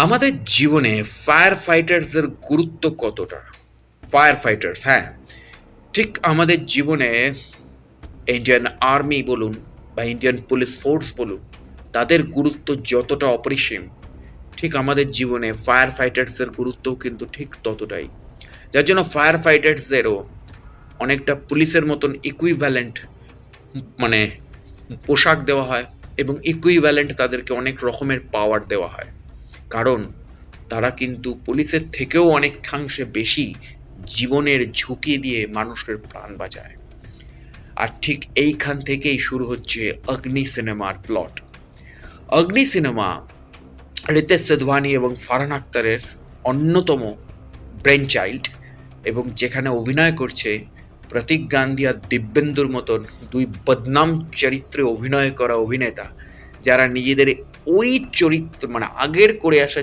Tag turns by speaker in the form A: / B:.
A: আমাদের জীবনে ফায়ার ফাইটার্সের গুরুত্ব কতটা? ফায়ার ফাইটার্স, হ্যাঁ, ঠিক আমাদের জীবনে ইন্ডিয়ান আর্মি বলুন বা ইন্ডিয়ান পুলিশ ফোর্স বলুন, তাদের গুরুত্ব যতটা অপরিসীম, ঠিক আমাদের জীবনে ফায়ার ফাইটার্সের গুরুত্বও কিন্তু ঠিক ততটাই। যার জন্য ফায়ার ফাইটার্সদেরও অনেকটা পুলিশের মতন ইকুইভ্যালেন্ট মানে পোশাক দেওয়া হয় এবং ইকুইভ্যালেন্ট তাদেরকে অনেক রকমের পাওয়ার দেওয়া হয়। কারণ তারা কিন্তু পুলিশের থেকেও অনেকাংশে বেশি জীবনের ঝুঁকি দিয়ে মানুষের প্রাণ বাঁচায়। আর ঠিক এইখান থেকেই শুরু হচ্ছে অগ্নি সিনেমার প্লট। অগ্নি সিনেমা রিতেশ সেধওয়ানি এবং ফারহান আখতারের অন্যতম ব্রেন চাইল্ড, এবং যেখানে অভিনয় করছে প্রতীক গান্ধী আর দিব্যেন্দুর মতন দুই বদনাম চরিত্রে অভিনয় করা অভিনেতা, যারা নিজেদের ওই চরিত্র আগের করে আসা